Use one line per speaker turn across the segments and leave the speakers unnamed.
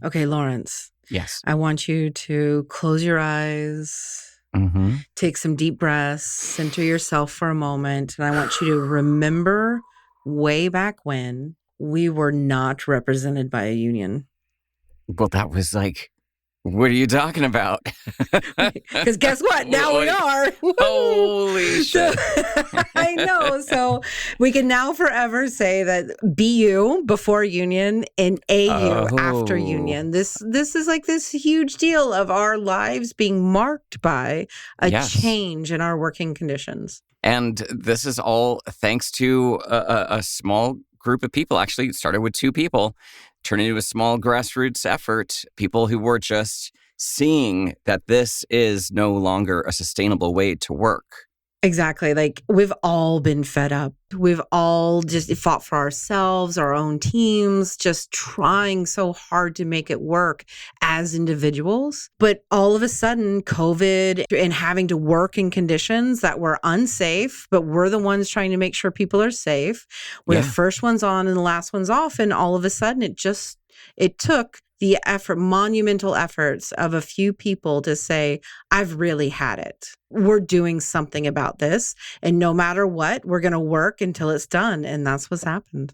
Okay, Lawrence.
Yes.
I want you to close your eyes, take some deep breaths, center yourself for a moment. And I want you to remember way back when we were not represented by a union.
Well, that was like, what are you talking about?
Because guess what? Now we are.
Holy shit.
I know. So we can now forever say that BU before union and AU after union. This is like this huge deal of our lives being marked by a change in our working conditions.
And this is all thanks to a small group of people. Actually, it started with 2 people, turned into a small grassroots effort, people who were just seeing that this is no longer a sustainable way to work.
Exactly. Like we've all been fed up. We've all just fought for ourselves, our own teams, just trying so hard to make it work as individuals. But all of a sudden, COVID and having to work in conditions that were unsafe, but we're the ones trying to make sure people are safe. We're the first ones on and the last ones off. And all of a sudden, it took the monumental efforts of a few people to say, I've really had it. We're doing something about this. And no matter what, we're going to work until it's done. And that's what's happened.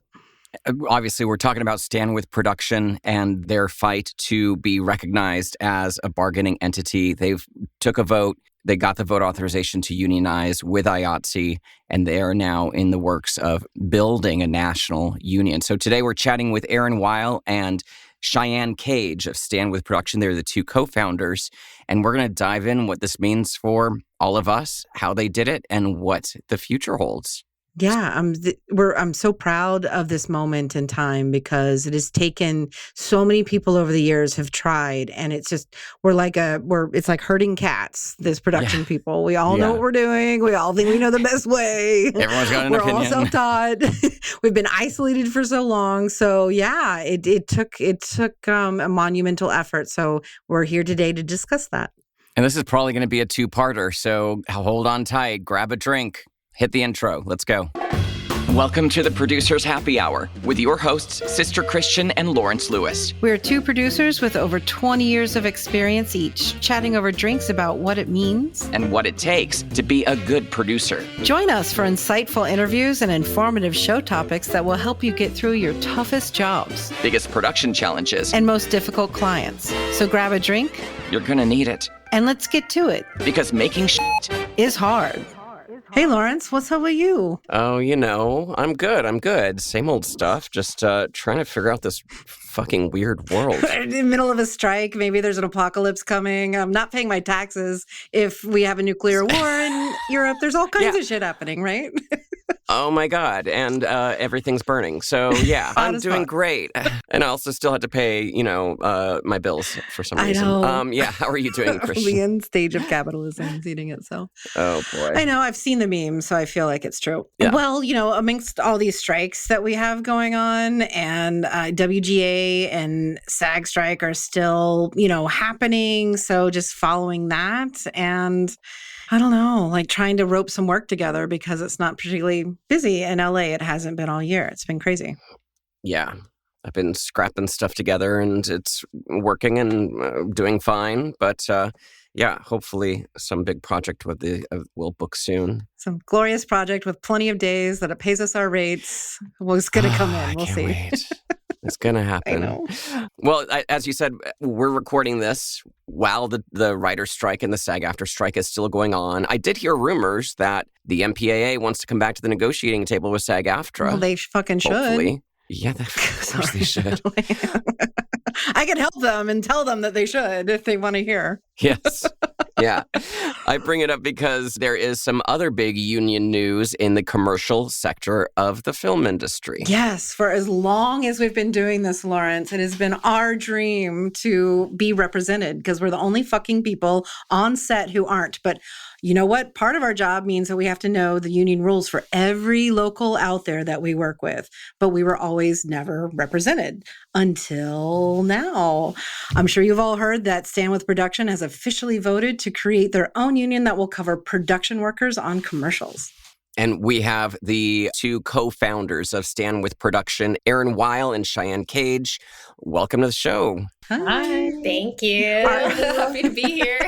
Obviously, we're talking about Stand With Production and their fight to be recognized as a bargaining entity. They've took a vote. They got the vote authorization to unionize with IATSE, and they are now in the works of building a national union. So today we're chatting with Erin, Wyle and Cheyenne Cage of Stand With Production. They're the 2 co-founders, and we're going to dive in what this means for all of us, how they did it, and what the future holds.
Yeah, I'm so proud of this moment in time because it has taken so many people over the years have tried, and it's just it's like herding cats. This production people, we all know what we're doing. We all think we know the best way.
Everyone's got an opinion.
We're all self-taught. We've been isolated for so long. So yeah, it took a monumental effort. So we're here today to discuss that.
And this is probably going to be a 2-parter. So hold on tight, grab a drink. Hit the intro. Let's go. Welcome to the Producers Happy Hour with your hosts, Sister Christian and Lawrence Lewis.
We're 2 producers with over 20 years of experience each, chatting over drinks about what it means
and what it takes to be a good producer.
Join us for insightful interviews and informative show topics that will help you get through your toughest jobs,
biggest production challenges,
and most difficult clients. So grab a drink.
You're going to need it.
And let's get to it.
Because making shit
is hard. Hey, Lawrence, what's up with you?
Oh, I'm good. Same old stuff. Just trying to figure out this fucking weird world.
In the middle of a strike, maybe there's an apocalypse coming. I'm not paying my taxes if we have a nuclear war in Europe. There's all kinds of shit happening, right?
Oh my God. And everything's burning. So yeah, I'm doing great. And I also still had to pay, my bills for some reason.
I know.
How are you doing, Christian?
The end stage of capitalism is eating itself.
Oh boy.
I know. I've seen the memes, so I feel like it's true.
Yeah.
Well, amongst all these strikes that we have going on, and WGA and SAG strike are still, happening. So just following that and I don't know, like trying to rope some work together because it's not particularly busy in LA. It hasn't been all year. It's been crazy.
Yeah. I've been scrapping stuff together and it's working and doing fine. But hopefully some big project will book soon.
Some glorious project with plenty of days that it pays us our rates. Well, it's going to come in. We'll see.
Wait. It's going to happen.
I know.
Well, as you said, we're recording this while the writer's strike and the SAG-AFTRA strike is still going on. I did hear rumors that the MPAA wants to come back to the negotiating table with SAG-AFTRA.
Well, they fucking should.
Hopefully. Yeah, of course they should.
I can help them and tell them that they should if they want to hear.
Yes. Yeah. I bring it up because there is some other big union news in the commercial sector of the film industry.
Yes. For as long as we've been doing this, Lawrence, it has been our dream to be represented because we're the only fucking people on set who aren't. But you know what? Part of our job means that we have to know the union rules for every local out there that we work with. But we were always never represented until now. I'm sure you've all heard that Stand With Production has officially voted to create their own union that will cover production workers on commercials.
And we have the two co-founders of Stand With Production, Erin Wyle and Cheyenne Cage. Welcome to the show.
Hi. Thank you. Happy to be here.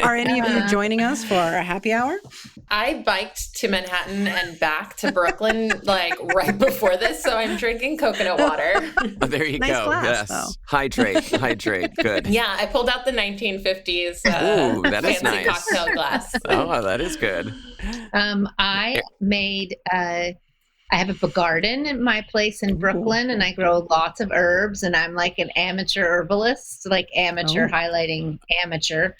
Are any of you joining us for our happy hour?
I biked to Manhattan and back to Brooklyn like right before this, so I'm drinking coconut water.
Oh, there you
Nice
go.
glass,
Yes.
though.
Hydrate. Good.
Yeah, I pulled out the 1950s
Ooh, that is
fancy
nice.
cocktail glass.
Oh, that is good.
I made, I have a garden in my place in Brooklyn, and I grow lots of herbs, and I'm like an amateur herbalist, like amateur highlighting amateur.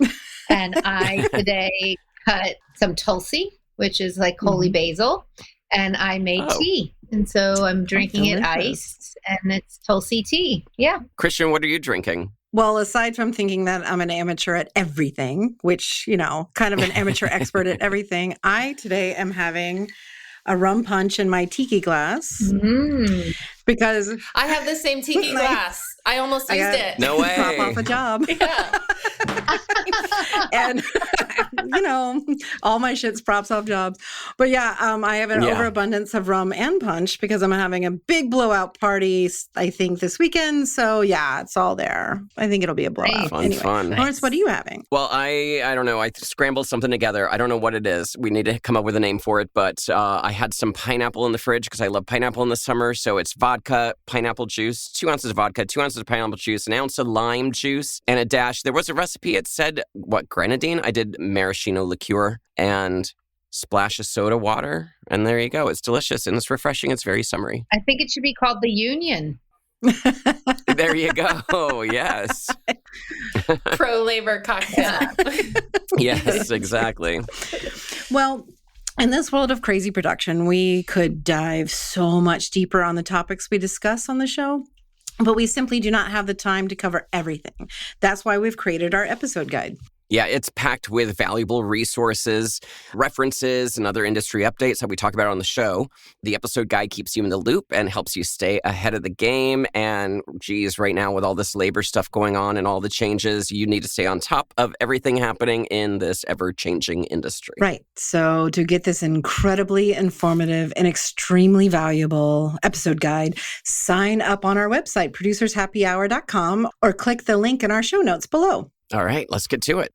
And I today cut some tulsi, which is like holy basil, and I made tea. And so I'm drinking it iced, and it's tulsi tea. Yeah.
Christian, what are you drinking?
Well, aside from thinking that I'm an amateur at everything, which, kind of an amateur expert at everything, I today am having a rum punch in my tiki glass because
I have the same tiki glass. I almost used it.
No way.
Drop off a job.
Yeah.
And, all my shit's props off jobs. But yeah, I have an overabundance of rum and punch because I'm having a big blowout party, I think, this weekend. So yeah, it's all there. I think it'll be a blowout.
Fun.
Lawrence, what are you having?
Well, I don't know. I scrambled something together. I don't know what it is. We need to come up with a name for it. But I had some pineapple in the fridge because I love pineapple in the summer. So it's vodka, pineapple juice, 2 ounces of vodka, 2 ounces of pineapple juice, an ounce of lime juice, and a dash. There was a recipe. It said, grenadine? I did maraschino liqueur and splash of soda water. And there you go. It's delicious and it's refreshing. It's very summery.
I think it should be called the Union.
There you go. Yes.
Pro-labor cocktail.
Yes, exactly.
Well, in this world of crazy production, we could dive so much deeper on the topics we discuss on the show, but we simply do not have the time to cover everything. That's why we've created our episode guide.
Yeah, it's packed with valuable resources, references, and other industry updates that we talk about on the show. The episode guide keeps you in the loop and helps you stay ahead of the game. And geez, right now with all this labor stuff going on and all the changes, you need to stay on top of everything happening in this ever-changing industry.
Right. So to get this incredibly informative and extremely valuable episode guide, sign up on our website, producershappyhour.com, or click the link in our show notes below.
All right, let's get to it.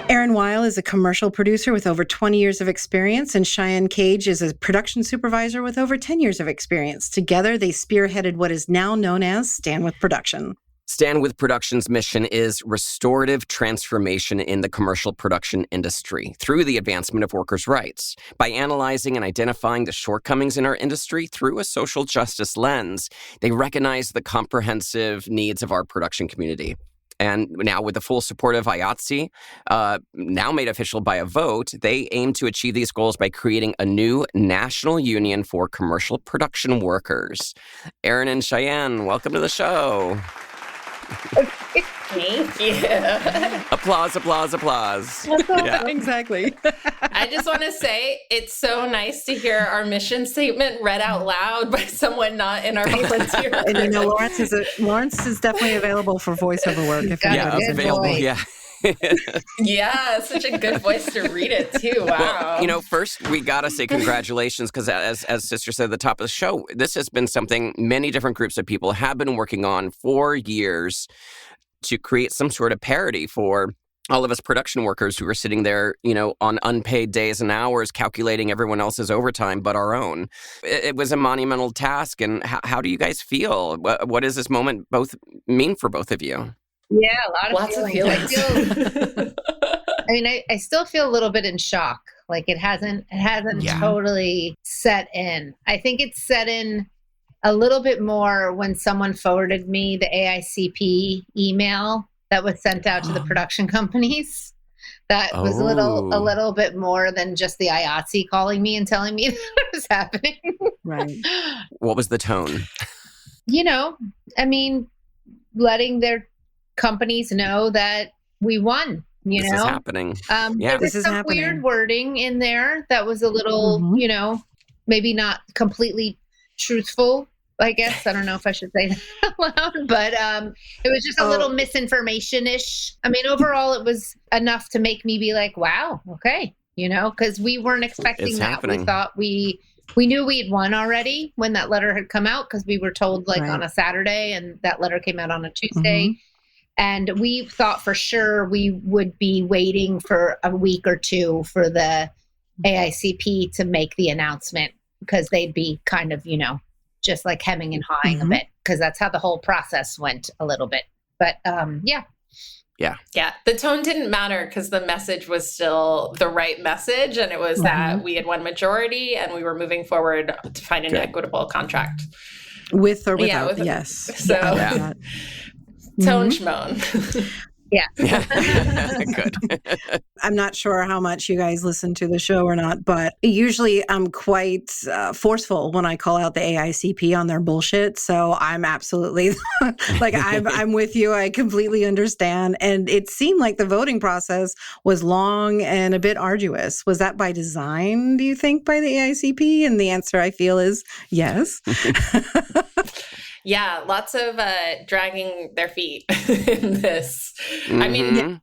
Erin Wyle is a commercial producer with over 20 years of experience, and Cheyenne Cage is a production supervisor with over 10 years of experience. Together, they spearheaded what is now known as Stand With Production.
Stand With Production's mission is restorative transformation in the commercial production industry through the advancement of workers' rights. By analyzing and identifying the shortcomings in our industry through a social justice lens, they recognize the comprehensive needs of our production community. And now with the full support of IATSE, now made official by a vote, they aim to achieve these goals by creating a new national union for commercial production workers. Erin and Cheyenne, welcome to the show.
Thank you.
Applause.
Yeah, exactly.
I just want to say it's so nice to hear our mission statement read out loud by someone not in our volunteer.
And Lawrence is definitely available for voiceover work if anybody's
available.
Voice.
Yeah.
Yeah, such a good voice to read it too. Wow.
Well, first we gotta say congratulations because as Sister said at the top of the show, this has been something many different groups of people have been working on for years to create some sort of parity for all of us production workers who are sitting there, on unpaid days and hours, calculating everyone else's overtime but our own. It was a monumental task. And how do you guys feel? What does this moment mean for both of you?
Yeah, lots
of
feelings.
feelings.
I still feel a little bit in shock. Like it hasn't totally set in. I think it's set in a little bit more when someone forwarded me the AICP email that was sent out to the production companies. That was a little bit more than just the IATSE calling me and telling me that it was happening.
Right.
What was the tone?
Letting their companies know that we won.
This is happening.
There was some weird wording in there that was a little, maybe not completely truthful. I guess. I don't know if I should say that out loud, but it was just a little misinformation-ish. I mean, overall, it was enough to make me be like, wow, okay, because we weren't expecting
It's
that.
happening.
We thought we knew we had won already when that letter had come out, because we were told on a Saturday, and that letter came out on a Tuesday. And we thought for sure we would be waiting for a week or two for the AICP to make the announcement, because they'd be kind of, just like hemming and hawing a bit, because that's how the whole process went a little bit. But yeah.
The tone didn't matter, because the message was still the right message. And it was that we had won majority and we were moving forward to find an equitable contract.
With or without, yes.
So tone schmoan.
Yeah.
Good.
I'm not sure how much you guys listen to the show or not, but usually I'm quite forceful when I call out the AICP on their bullshit. So I'm absolutely I'm with you. I completely understand. And it seemed like the voting process was long and a bit arduous. Was that by design, do you think, by the AICP? And the answer I feel is yes.
Yeah, lots of dragging their feet in this. I mean,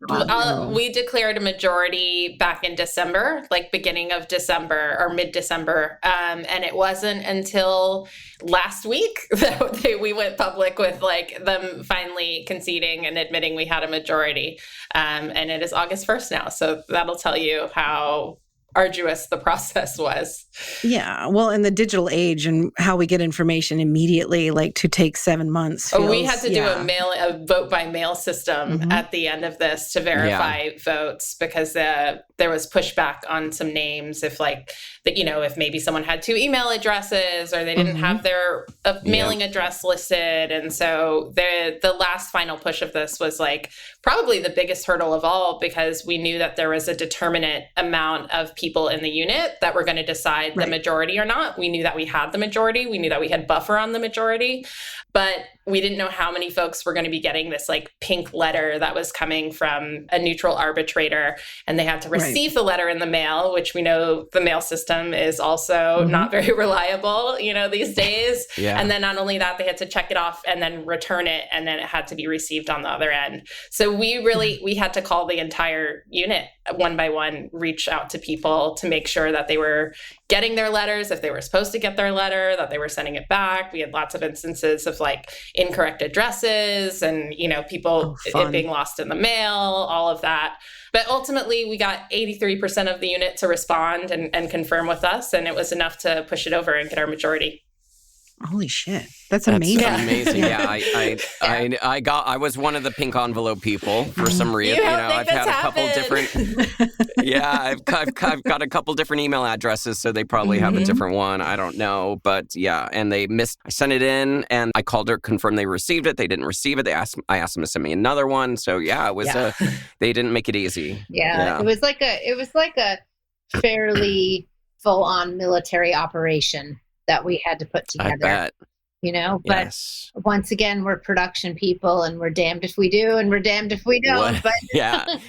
we declared a majority back in December, like beginning of December or mid-December. And it wasn't until last week that we went public with them finally conceding and admitting we had a majority. And it is August 1st now. So that'll tell you how arduous the process was.
Yeah. Well, in the digital age and how we get information immediately, to take 7 months.
We had to do a vote by mail system at the end of this to verify votes, because there was pushback on some names if if maybe someone had 2 email addresses or they didn't have their mailing address listed. And so the last final push of this was probably the biggest hurdle of all, because we knew that there was a determinate amount of people in the unit that were going to decide the majority or not. We knew that we had the majority. We knew that we had buffer on the majority, but we didn't know how many folks were going to be getting this pink letter that was coming from a neutral arbitrator, and they had to receive the letter in the mail, which we know the mail system is also not very reliable, these days. And then not only that, they had to check it off and then return it, and then it had to be received on the other end. So we had to call the entire unit one by one, reach out to people to make sure that they were getting their letters, if they were supposed to get their letter, that they were sending it back. We had lots of instances of incorrect addresses and, people it being lost in the mail, all of that. But ultimately, we got 83% of the unit to respond and confirm with us. And it was enough to push it over and get our majority.
Holy shit. That's amazing.
That's amazing. Yeah. I was one of the pink envelope people for some reason. I've had a couple different. I've got a couple different email addresses, so they probably have a different one. I don't know, but and they missed. I sent it in, and I called her, confirmed they received it. They didn't receive it. I asked them to send me another one. So it was they didn't make it easy.
It was like a fairly full on military operation that we had to put together.
I bet.
But once again, we're production people, and we're damned if we do and we're damned if we don't. But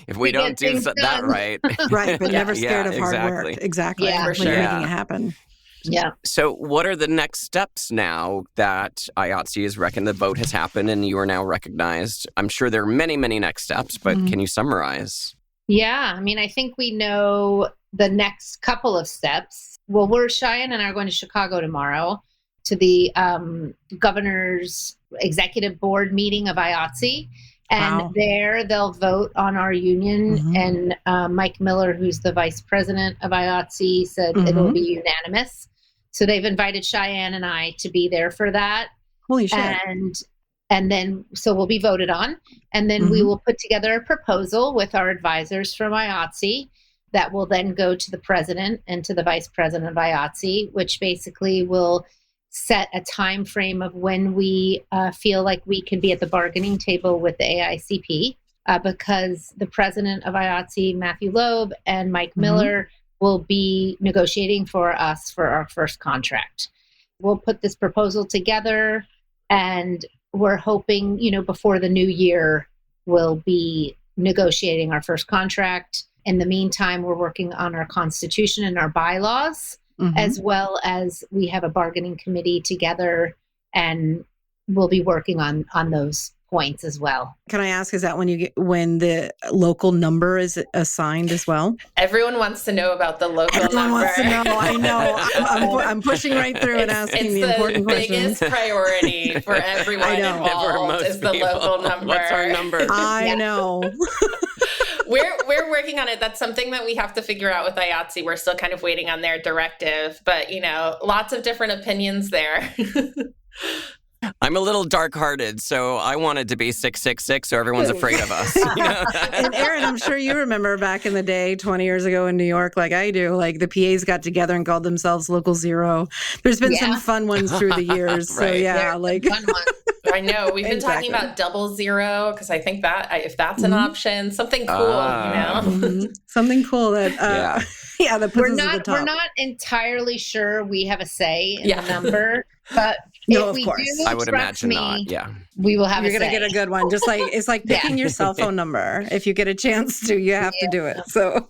if we don't do that right.
Right, but never scared of hard work. Exactly.
Yeah,
for sure. Making it happen.
Yeah.
So what are the next steps now that IATSE has reckoned the vote has happened and you are now recognized? I'm sure there are many, many next steps, but can you summarize?
Yeah. I mean, I think we know the next couple of steps. Well, Cheyenne and I are going to Chicago tomorrow to the governor's executive board meeting of IATSE. And there they'll vote on our union. And Mike Miller, who's the vice president of IATSE, said it'll be unanimous. So they've invited Cheyenne and I to be there for that.
Holy shit.
And then, so we'll be voted on. And then we will put together a proposal with our advisors from IATSE that will then go to the president and to the vice president of IATSE, which basically will set a time frame of when we feel like we can be at the bargaining table with the AICP, because the president of IATSE, Matthew Loeb, and Mike Miller will be negotiating for us for our first contract. We'll put this proposal together, and we're hoping, before the new year, we'll be negotiating our first contract. In the meantime, we're working on our constitution and our bylaws, as well as we have a bargaining committee together, and we'll be working on those points as well.
Can I ask, is that when the local number is assigned as well?
Everyone wants to know about the local number.
Everyone wants to know. I know. I'm pushing right through and asking the important questions.
It's the biggest priority for everyone involved is the local number.
What's our number?
I know.
We're working on it. That's something that we have to figure out with IATSE. We're still kind of waiting on their directive, but lots of different opinions there.
I'm a little dark-hearted, so I wanted to be 666 so everyone's afraid of us.
And Erin, I'm sure you remember back in the day, 20 years ago in New York, like I do, like the PAs got together and called themselves Local Zero. There's been some fun ones through the years.
Right.
So yeah,
like fun ones.
I know. We've been talking about 00 because I think that if that's an option, something cool,
something cool that that puts us at the top.
We're not entirely sure we have a say in the number, but
no,
if we
course.
do,
I would imagine not. Yeah,
we will have.
You're going to get a good one. Just like it's like picking your cell phone number. If you get a chance to, you have to do it. So.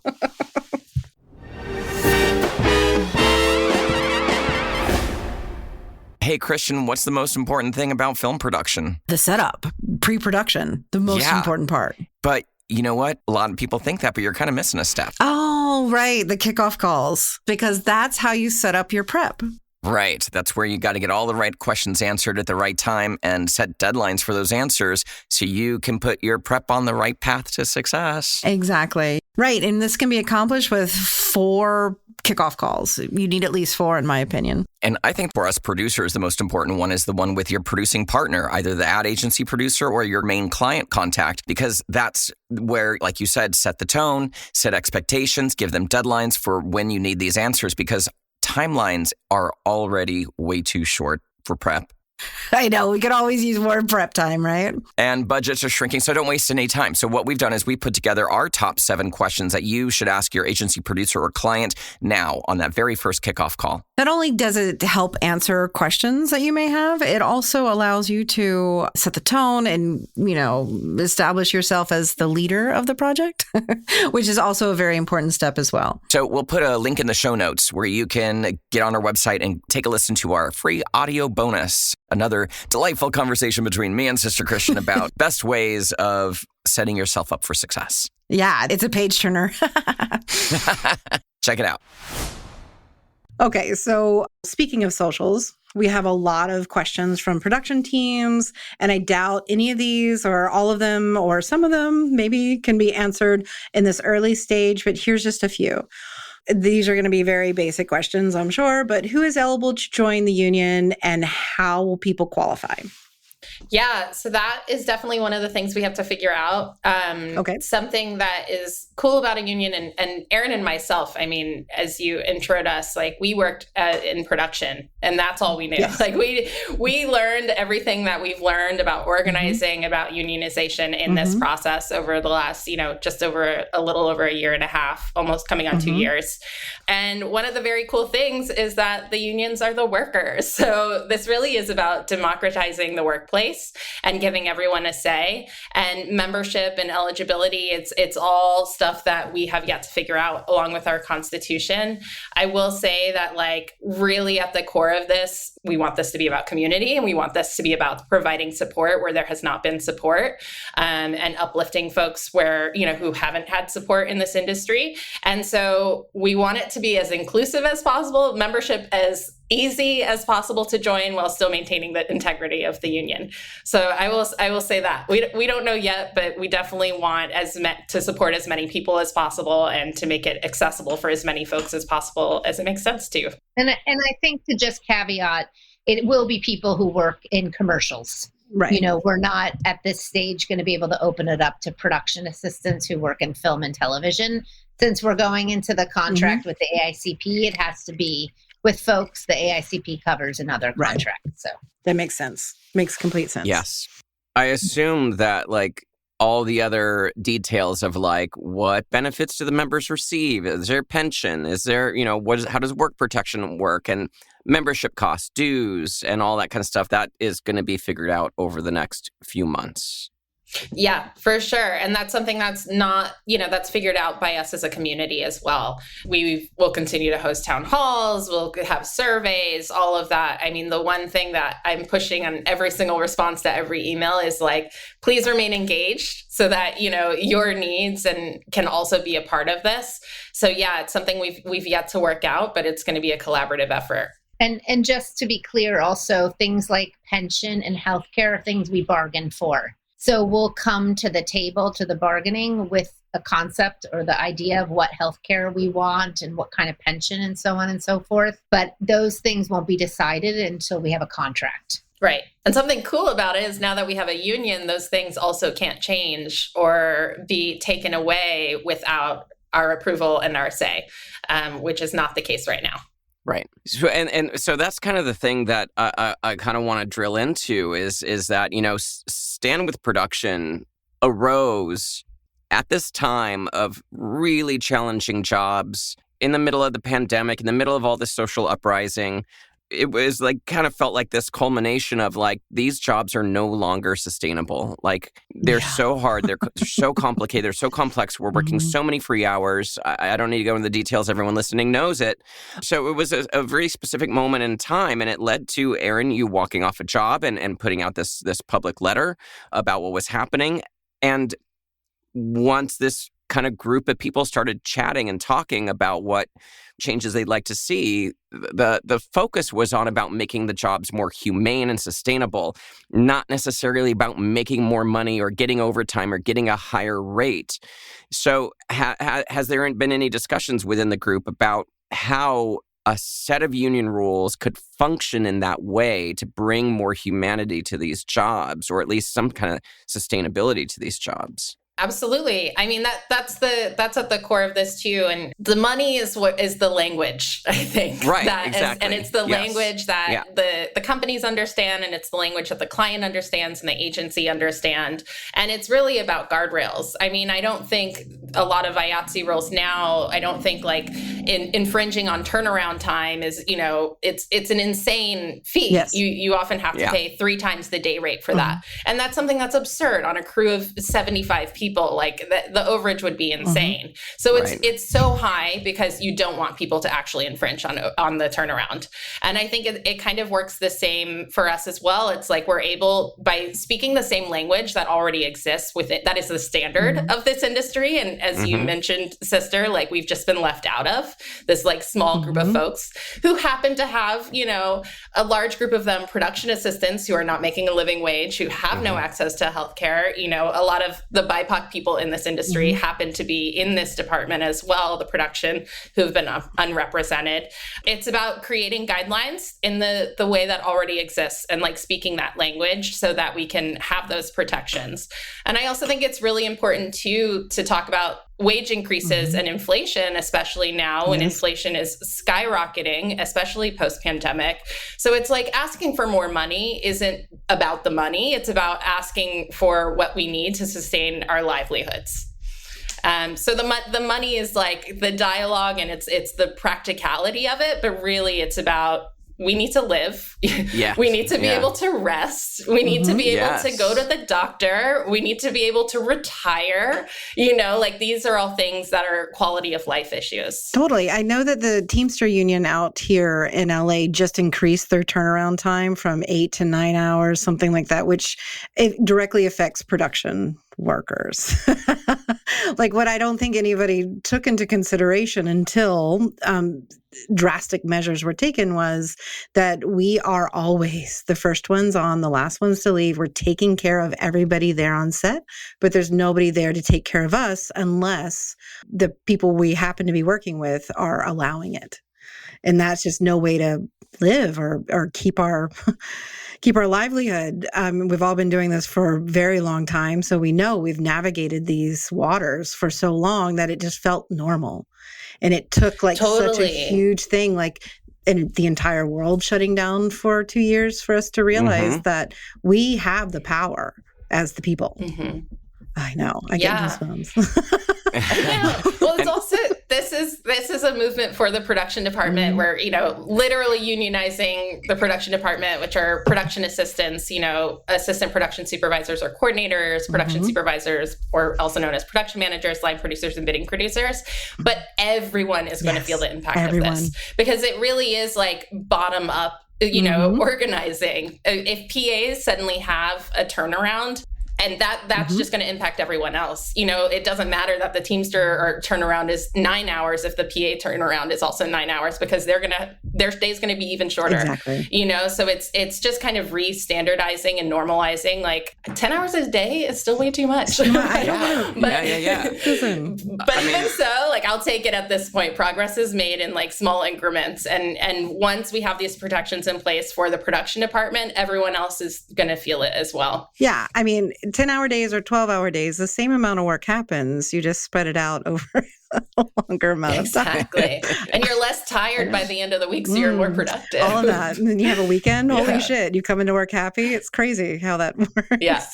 Hey, Christian, what's the most important thing about film production?
The setup, pre-production, the most important part.
But you know what? A lot of people think that, but you're kind of missing a step.
Oh, right. The kickoff calls, because that's how you set up your prep.
Right. That's where you got to get all the right questions answered at the right time and set deadlines for those answers so you can put your prep on the right path to success.
Exactly. Right. And this can be accomplished with 4 kickoff calls. You need at least 4, in my opinion.
And I think for us producers, the most important one is the one with your producing partner, either the ad agency producer or your main client contact, because that's where, like you said, set the tone, set expectations, give them deadlines for when you need these answers, because timelines are already way too short for prep.
I know. We could always use more prep time, right?
And budgets are shrinking, so don't waste any time. So what we've done is we put together our top 7 questions that you should ask your agency producer or client now on that very first kickoff call.
Not only does it help answer questions that you may have, it also allows you to set the tone and, establish yourself as the leader of the project, which is also a very important step as well.
So we'll put a link in the show notes where you can get on our website and take a listen to our free audio bonus. Another delightful conversation between me and Sister Christian about best ways of setting yourself up for success.
Yeah, it's a page turner.
Check it out.
Okay, so speaking of socials, we have a lot of questions from production teams, and I doubt any of these or all of them or some of them maybe can be answered in this early stage, but here's just a few. These are going to be very basic questions, I'm sure, but who is eligible to join the union and how will people qualify?
Yeah, so that is definitely one of the things we have to figure out.
Okay.
Something that is cool about a union, and Erin and myself, I mean, as you introed us, like we worked in production and that's all we knew. Yes. Like we learned everything that we've learned about organizing, about unionization in this process over the last, just over a little over a year and a half, almost coming on 2 years. And one of the very cool things is that the unions are the workers. So this really is about democratizing the workplace and giving everyone a say. And membership and eligibility, it's all stuff that we have yet to figure out along with our constitution. I will say that really at the core of this, we want this to be about community and we want this to be about providing support where there has not been support, and uplifting folks where, who haven't had support in this industry. And so we want it to be as inclusive as possible, membership as easy as possible to join while still maintaining the integrity of the union. So I will say that we don't know yet, but we definitely want to support as many people as possible and to make it accessible for as many folks as possible as it makes sense to.
And I think to just caveat, it will be people who work in commercials.
Right.
We're not at this stage going to be able to open it up to production assistants who work in film and television. Since we're going into the contract with the AICP, it has to be with folks the AICP covers in other contracts. So
that makes sense. Makes complete sense.
Yes. I assume that all the other details of what benefits do the members receive? Is there pension? Is there, how does work protection work? And membership costs, dues, and all that kind of stuff, that is going to be figured out over the next few months.
Yeah, for sure. And that's something that's not, that's figured out by us as a community as well. We will continue to host town halls, we'll have surveys, all of that. I mean, the one thing that I'm pushing on every single response to every email is like, please remain engaged so that, your needs and can also be a part of this. So yeah, it's something we've yet to work out, but it's going to be a collaborative effort.
And just to be clear, also things like pension and healthcare are things we bargain for. So we'll come to the table, to the bargaining with a concept or the idea of what healthcare we want and what kind of pension and so on and so forth. But those things won't be decided until we have a contract.
Right. And something cool about it is now that we have a union, those things also can't change or be taken away without our approval and our say, which is not the case right now.
Right. So, and so that's kind of the thing that I kind of want to drill into is that, Stand With Production arose at this time of really challenging jobs in the middle of the pandemic, in the middle of all this social uprising. It was like kind of felt like this culmination of like, these jobs are no longer sustainable. Like they're so hard. They're so complicated. They're so complex. We're working so many free hours. I don't need to go into the details. Everyone listening knows it. So it was a very specific moment in time. And it led to Erin, you walking off a job and putting out this public letter about what was happening. And once this kind of group of people started chatting and talking about what changes they'd like to see, the focus was on about making the jobs more humane and sustainable, not necessarily about making more money or getting overtime or getting a higher rate. So has there been any discussions within the group about how a set of union rules could function in that way to bring more humanity to these jobs, or at least some kind of sustainability to these jobs?
Absolutely. I mean, that's at the core of this too. And the money is what is the language, I think.
Right, exactly.
And it's the language that the companies understand, and it's the language that the client understands and the agency understand. And it's really about guardrails. I mean, I don't think a lot of IATSE rules now, I don't think like infringing on turnaround time is, it's an insane fee.
Yes.
You often have to pay 3 times the day rate for that. And that's something that's absurd on a crew of 75 people. Like the overage would be insane. So it's so high because you don't want people to actually infringe on the turnaround. And I think it kind of works the same for us as well. It's like we're able, by speaking the same language that already exists with it, that is the standard of this industry. And as you mentioned, sister, like we've just been left out of this like small group of folks who happen to have, a large group of them production assistants who are not making a living wage, who have no access to healthcare. A lot of the BIPOC people in this industry happen to be in this department as well, the production, who've been unrepresented. It's about creating guidelines in the way that already exists and like speaking that language so that we can have those protections. And I also think it's really important to talk about wage increases and inflation, especially now when inflation is skyrocketing, especially post-pandemic. So it's like asking for more money isn't about the money. It's about asking for what we need to sustain our livelihoods. So the money is like the dialogue and it's the practicality of it, but really it's about we need to live. We need to be able to rest. We need to be able to go to the doctor. We need to be able to retire. Like these are all things that are quality of life issues.
Totally. I know that the Teamster Union out here in LA just increased their turnaround time from 8 to 9 hours, something like that, which it directly affects production workers. Like what I don't think anybody took into consideration until drastic measures were taken was that we are always the first ones on, the last ones to leave. We're taking care of everybody there on set, but there's nobody there to take care of us unless the people we happen to be working with are allowing it. And that's just no way to live or keep our livelihood. We've all been doing this for a very long time, so we know we've navigated these waters for so long that it just felt normal. And it took like such a huge thing, like in the entire world shutting down for 2 years for us to realize that we have the power as the people. I know. I get goosebumps.
Yeah. Well, it's also this is a movement for the production department where, literally unionizing the production department, which are production assistants, assistant production supervisors or coordinators, production supervisors, or also known as production managers, line producers, and bidding producers. But everyone is going to feel the impact of this because it really is like bottom up, organizing. If PAs suddenly have a turnaround, and that's just going to impact everyone else. It doesn't matter that the Teamster or turnaround is 9 hours if the PA turnaround is also 9 hours because their day's going to be even shorter.
Exactly.
So it's just kind of re-standardizing and normalizing. Like 10 hours a day is still way too much.
I don't know.
Yeah.
Listen,
but even so, like I'll take it at this point. Progress is made in like small increments, and once we have these protections in place for the production department, everyone else is going to feel it as well.
Yeah, I mean, 10-hour days or 12-hour days, the same amount of work happens. You just spread it out over a longer amount of time.
Exactly. And you're less tired by the end of the week, so you're more productive.
All of that. And then you have a weekend. Holy shit. You come into work happy. It's crazy how that works.
Yeah.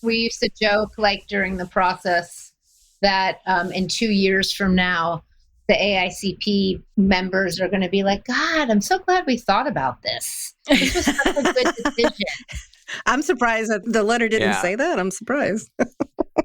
We used to joke like during the process that in 2 years from now, the AICP members are going to be like, God, I'm so glad we thought about this. This was such a good decision.
I'm surprised that the letter didn't say that. I'm surprised.
But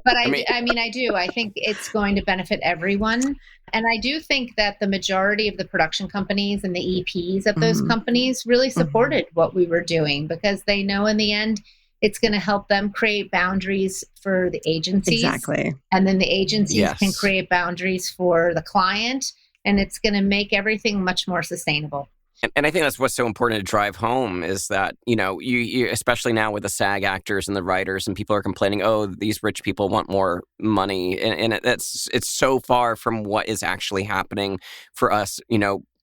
I do. I think it's going to benefit everyone. And I do think that the majority of the production companies and the EPs of those companies really supported what we were doing because they know in the end, it's going to help them create boundaries for the agencies.
Exactly.
And then the agencies can create boundaries for the client. And it's going to make everything much more sustainable.
And I think that's what's so important to drive home is that, you especially now with the SAG actors and the writers and people are complaining, oh, these rich people want more money. And it's so far from what is actually happening for us,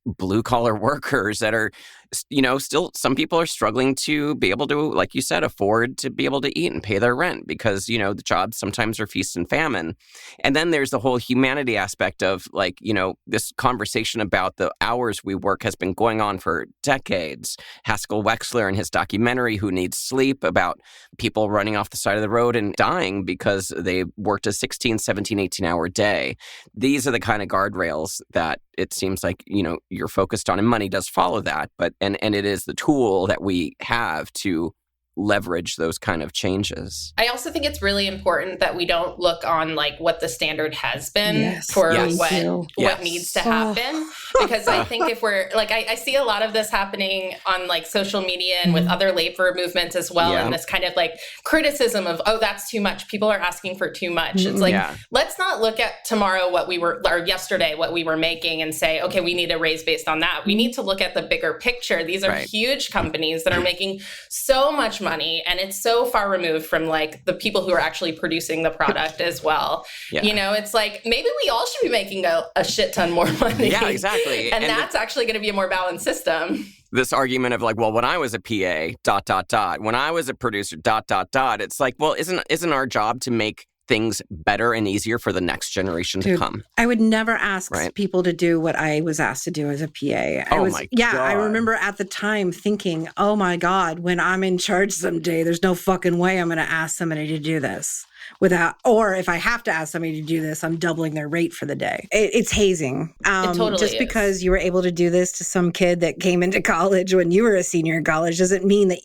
blue collar workers that are, still some people are struggling to be able to, like you said, afford to be able to eat and pay their rent because, the jobs sometimes are feast and famine. And then there's the whole humanity aspect of like, this conversation about the hours we work has been going on for decades. Haskell Wexler in his documentary, Who Needs Sleep, about people running off the side of the road and dying because they worked a 16, 17, 18-hour day. These are the kind of guardrails that it seems like, you're focused on, and money does follow that, but and it is the tool that we have to leverage those kind of changes.
I also think it's really important that we don't look on like what the standard has been for what needs to happen. Because I think if we're like, I see a lot of this happening on like social media and with other labor movements as well. And this kind of like criticism of, oh, that's too much. People are asking for too much. It's like, let's not look at tomorrow or yesterday what we were making and say, okay, we need a raise based on that. We need to look at the bigger picture. These are huge companies that are making so much money, and it's so far removed from like the people who are actually producing the product as well. It's like maybe we all should be making a shit ton more money.
Yeah, exactly.
And that's actually going to be a more balanced system.
This argument of like, well, when I was a PA, ... when I was a producer, ... It's like, well, isn't our job to make things better and easier for the next generation to come?
I would never ask people to do what I was asked to do as a PA. I remember at the time thinking, oh my God, when I'm in charge someday, there's no fucking way I'm going to ask somebody to do this. Or if I have to ask somebody to do this, I'm doubling their rate for the day. It's hazing.
It totally
just
is.
because you were able to do this to some kid that came into college when you were a senior in college doesn't mean that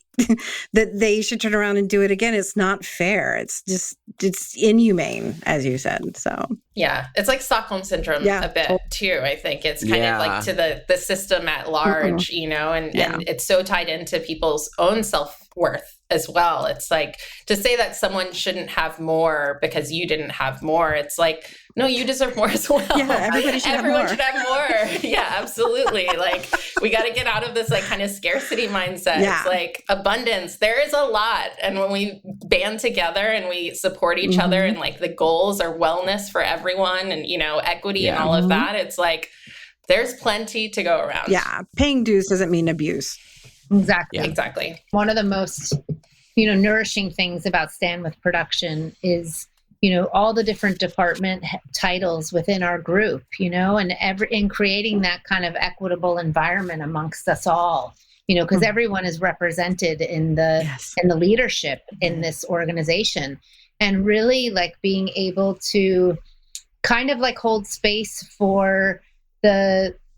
that they should turn around and do it again. It's not fair. It's inhumane, as you said. So
yeah, it's like Stockholm syndrome a bit too. I think it's kind of like to the system at large, and it's so tied into people's own self-worth as well. It's like to say that someone shouldn't have more because you didn't have more. It's like, no, you deserve more as well.
Yeah, everyone should have more.
Yeah, absolutely. Like we got to get out of this like kind of scarcity mindset. It's like abundance. There is a lot. And when we band together and we support each other and like the goals are wellness for everyone and, equity and all of that, it's like there's plenty to go around.
Yeah. Paying dues doesn't mean abuse.
Exactly.
Yeah. Exactly.
One of the most, nourishing things about Stand With Production is, all the different department titles within our group, and in creating that kind of equitable environment amongst us all, because everyone is represented in the leadership in this organization. and really like being able to kind of like hold space for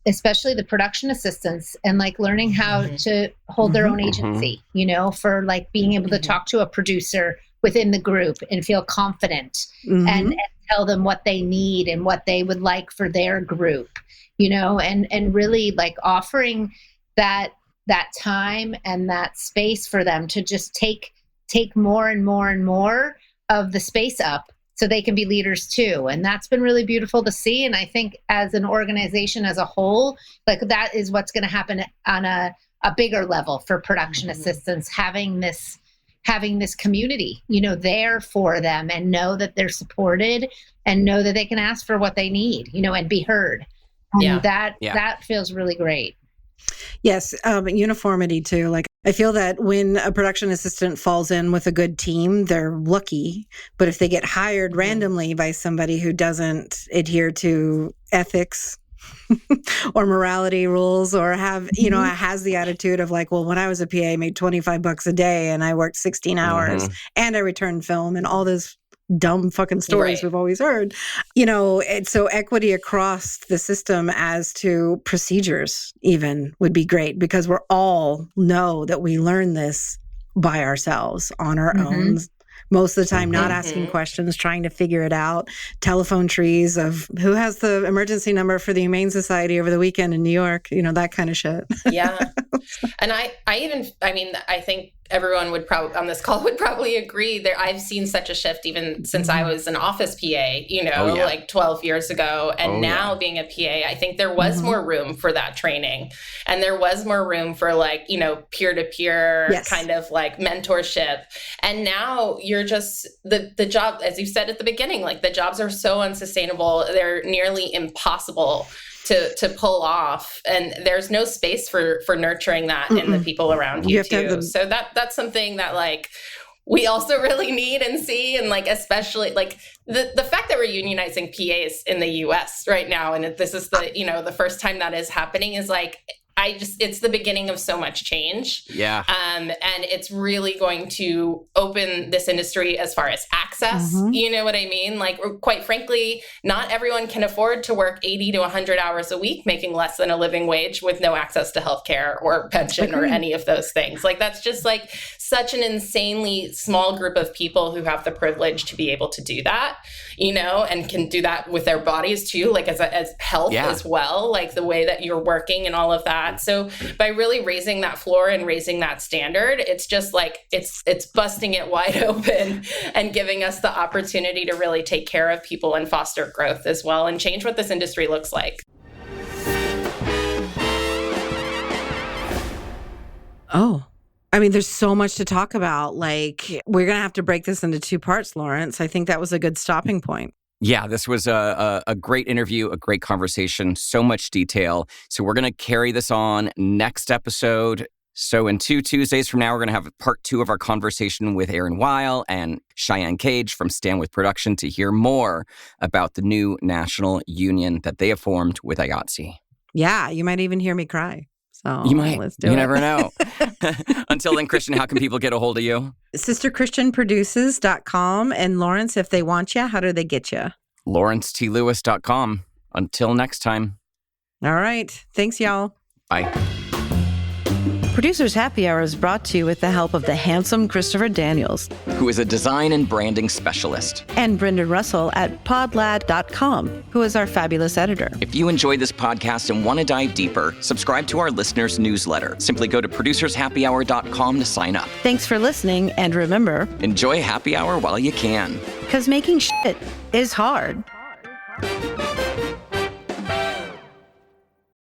especially the production assistants, and like learning how to hold their own agency, you know, for like being able to talk to a producer within the group and feel confident and tell them what they need and what they would like for their group, you know, and really like offering that time and that space for them to just take more and more and more of the space up so they can be leaders too. And that's been really beautiful to see. And I think as an organization as a whole, like that is what's going to happen on a bigger level for production assistants, having this community, you know, there for them, and know that they're supported and know that they can ask for what they need, you know, and be heard. And that feels really great.
Yes. Uniformity too. Like I feel that when a production assistant falls in with a good team, they're lucky. But if they get hired randomly by somebody who doesn't adhere to ethics or morality rules, or have, you know, has the attitude of like, well, when I was a PA, I made $25 a day and I worked 16 hours and I returned film and all those dumb fucking stories we've always heard, you know. So equity across the system as to procedures even would be great, because we're all know that we learn this by ourselves on our own. Most of the time, not asking questions, trying to figure it out. Telephone trees of who has the emergency number for the Humane Society over the weekend in New York, you know, that kind of shit.
Yeah. And I think everyone would probably on this call would probably agree there. I've seen such a shift even since I was an office PA, you know, like 12 years ago. And now being a PA, I think there was more room for that training, and there was more room for like, you know, peer-to-peer kind of like mentorship. And now you're just the job, as you said at the beginning, like the jobs are so unsustainable. They're nearly impossible to pull off, and there's no space for nurturing that in the people around you too. So that's something that like we also really need and see, and like especially like the fact that we're unionizing PAs in the US right now, and this is the, you know, the first time that is happening, is like it's the beginning of so much change. Yeah. And it's really going to open this industry as far as access. You know what I mean? Like, quite frankly, not everyone can afford to work 80 to 100 hours a week, making less than a living wage with no access to healthcare or pension or any of those things. Like, that's just like such an insanely small group of people who have the privilege to be able to do that, you know, and can do that with their bodies too, like as health as well, like the way that you're working and all of that. So by really raising that floor and raising that standard, it's just like it's busting it wide open and giving us the opportunity to really take care of people and foster growth as well and change what this industry looks like.
Oh, I mean, there's so much to talk about. Like, we're going to have to break this into two parts, Lawrence. I think that was a good stopping point.
Yeah, this was a great interview, a great conversation, so much detail. So we're going to carry this on next episode. So in 2 Tuesdays from now, we're going to have part 2 of our conversation with Erin Wyle and Cheyenne Cage from Stand With Production to hear more about the new national union that they have formed with IATSE.
Yeah, you might even hear me cry. So
you might.
Let's do it.
You never know. Until then, Christian, how can people get a hold of you?
sisterchristianproduces.com. And Lawrence, if they want you, how do they get you?
LawrenceTLewis.com. Until next time.
All right. Thanks, y'all.
Bye.
Producers Happy Hour is brought to you with the help of the handsome Christopher Daniels,
who is a design and branding specialist,
and Brendan Russell at podlad.com, who is our fabulous editor.
If you enjoyed this podcast and want to dive deeper, subscribe to our listeners' newsletter. Simply go to producershappyhour.com to sign up.
Thanks for listening, and remember,
enjoy happy hour while you can.
Because making shit is hard.